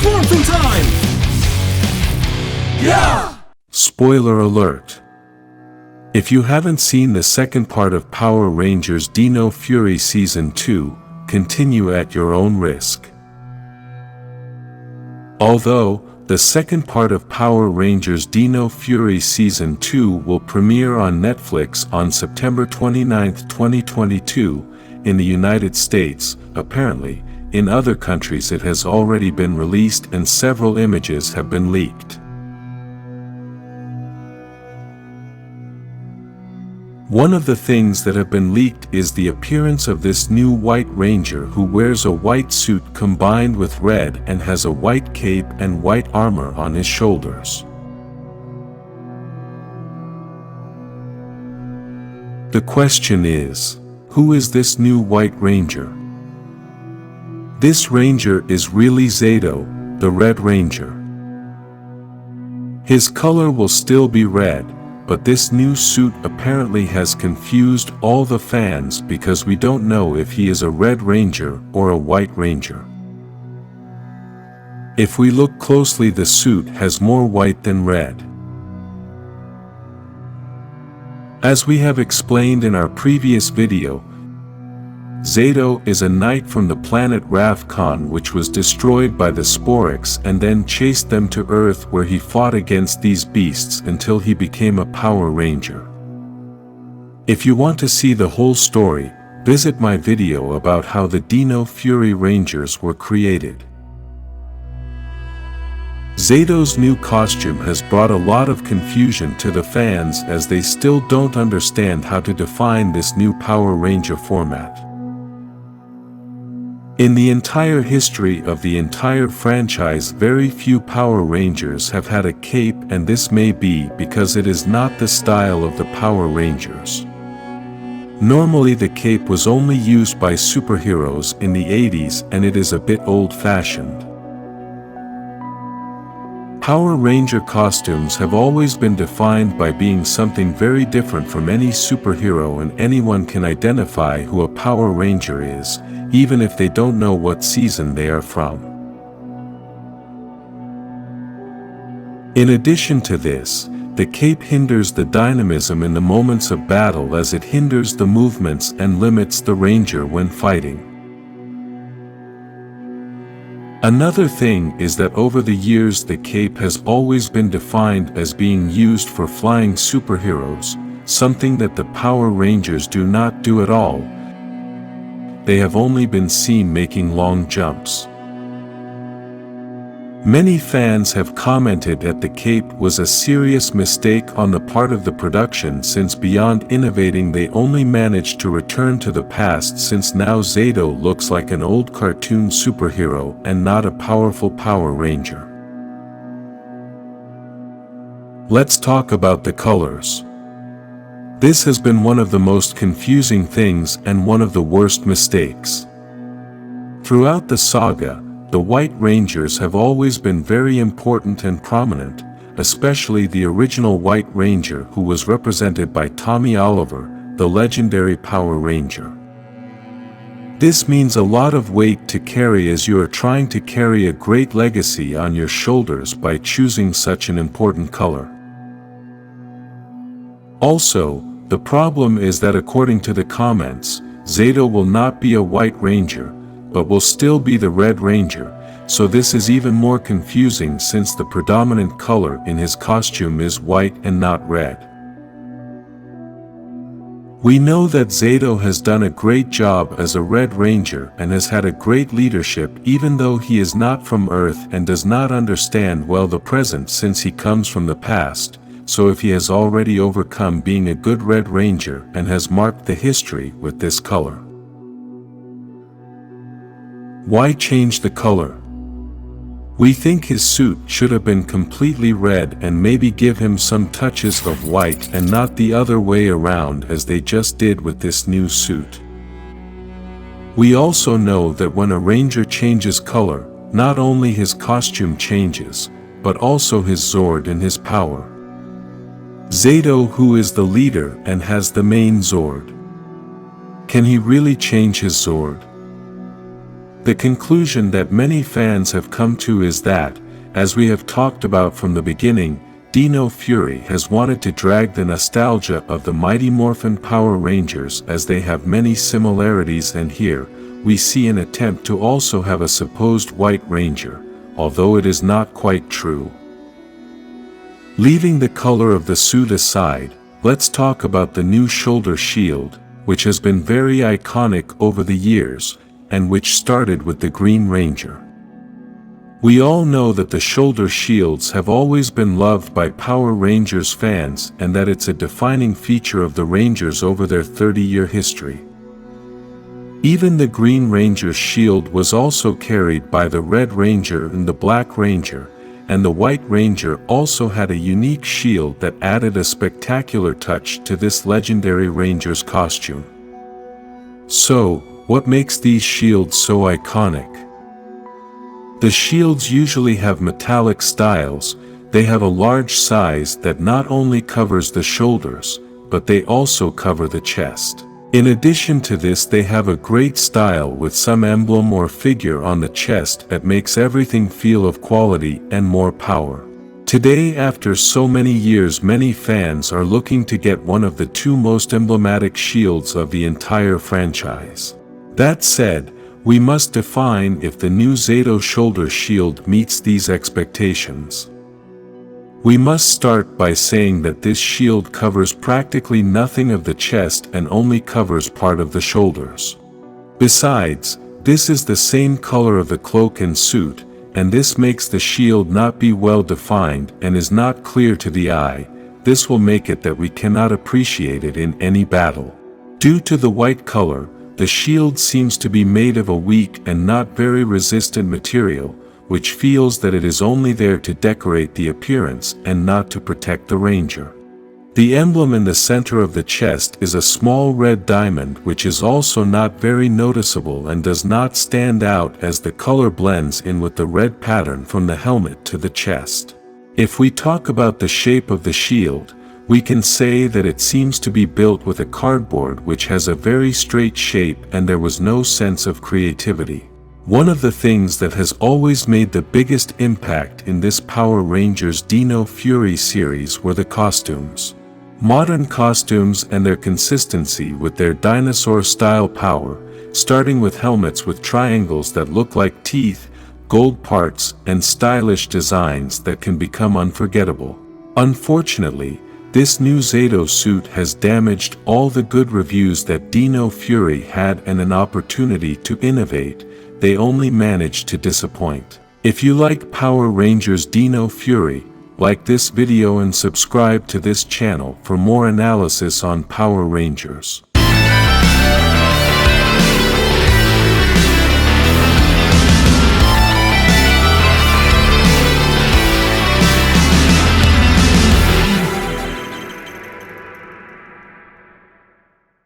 Morphin time! Yeah! Spoiler alert. If you haven't seen the second part of Power Rangers Dino Fury Season 2, continue at your own risk. Although, the second part of Power Rangers Dino Fury Season 2 will premiere on Netflix on September 29, 2022, in the United States. Apparently, in other countries it has already been released and several images have been leaked. One of the things that have been leaked is the appearance of this new White Ranger who wears a white suit combined with red and has a white cape and white armor on his shoulders. The question is, who is this new White Ranger? This Ranger is really Zayto, the Red Ranger. His color will still be red, but this new suit apparently has confused all the fans because we don't know if he is a Red Ranger or a White Ranger. If we look closely, the suit has more white than red. As we have explained in our previous video, Zayto is a knight from the planet Ravcon, which was destroyed by the Sporix and then chased them to Earth, where he fought against these beasts until he became a Power Ranger. If you want to see the whole story, visit my video about how the Dino Fury Rangers were created. Zayto's new costume has brought a lot of confusion to the fans as they still don't understand how to define this new Power Ranger format. In the entire history of the entire franchise, very few Power Rangers have had a cape, and this may be because it is not the style of the Power Rangers. Normally the cape was only used by superheroes in the 80s and it is a bit old-fashioned. Power Ranger costumes have always been defined by being something very different from any superhero, and anyone can identify who a Power Ranger is, even if they don't know what season they are from. In addition to this, the cape hinders the dynamism in the moments of battle, as it hinders the movements and limits the Ranger when fighting. Another thing is that over the years the cape has always been defined as being used for flying superheroes, something that the Power Rangers do not do at all. They have only been seen making long jumps. Many fans have commented that the cape was a serious mistake on the part of the production, since beyond innovating they only managed to return to the past, since now Zayto looks like an old cartoon superhero and not a powerful Power Ranger. Let's talk about the colors. This has been one of the most confusing things and one of the worst mistakes. Throughout the saga, the White Rangers have always been very important and prominent, especially the original White Ranger, who was represented by Tommy Oliver, the legendary Power Ranger. This means a lot of weight to carry as you are trying to carry a great legacy on your shoulders by choosing such an important color. Also, the problem is that according to the comments, Zayto will not be a White Ranger, but will still be the Red Ranger, so this is even more confusing since the predominant color in his costume is white and not red. We know that Zayto has done a great job as a Red Ranger and has had a great leadership, even though he is not from Earth and does not understand well the present since he comes from the past. So if he has already overcome being a good Red Ranger and has marked the history with this color. Why change the color? We think his suit should have been completely red and maybe give him some touches of white and not the other way around as they just did with this new suit. We also know that when a Ranger changes color, not only his costume changes, but also his Zord and his power. Zayto, who is the leader and has the main Zord. Can he really change his Zord? The conclusion that many fans have come to is that, as we have talked about from the beginning, Dino Fury has wanted to drag the nostalgia of the mighty Morphin Power Rangers, as they have many similarities, and here, we see an attempt to also have a supposed White Ranger, although it is not quite true. Leaving the color of the suit aside, let's talk about the new shoulder shield, which has been very iconic over the years, and which started with the Green Ranger. We all know that the shoulder shields have always been loved by Power Rangers fans, and that it's a defining feature of the Rangers over their 30-year history. Even the Green Ranger's shield was also carried by the Red Ranger and the Black Ranger, and the White Ranger also had a unique shield that added a spectacular touch to this legendary Ranger's costume. So, what makes these shields so iconic? The shields usually have metallic styles. They have a large size that not only covers the shoulders, but they also cover the chest. In addition to this, they have a great style with some emblem or figure on the chest that makes everything feel of quality and more power. Today, after so many years, many fans are looking to get one of the two most emblematic shields of the entire franchise. That said, we must define if the new Zayto shoulder shield meets these expectations. We must start by saying that this shield covers practically nothing of the chest and only covers part of the shoulders. Besides, this is the same color of the cloak and suit, and this makes the shield not be well defined and is not clear to the eye. This will make it that we cannot appreciate it in any battle. Due to the white color, the shield seems to be made of a weak and not very resistant material, which feels that it is only there to decorate the appearance and not to protect the Ranger. The emblem in the center of the chest is a small red diamond, which is also not very noticeable and does not stand out as the color blends in with the red pattern from the helmet to the chest. If we talk about the shape of the shield, we can say that it seems to be built with a cardboard which has a very straight shape, and there was no sense of creativity. One of the things that has always made the biggest impact in this Power Rangers Dino Fury series were the costumes. Modern costumes and their consistency with their dinosaur-style power, starting with helmets with triangles that look like teeth, gold parts, and stylish designs that can become unforgettable. Unfortunately, this new Zayto suit has damaged all the good reviews that Dino Fury had, and an opportunity to innovate, they only managed to disappoint. If you like Power Rangers Dino Fury, like this video and subscribe to this channel for more analysis on Power Rangers.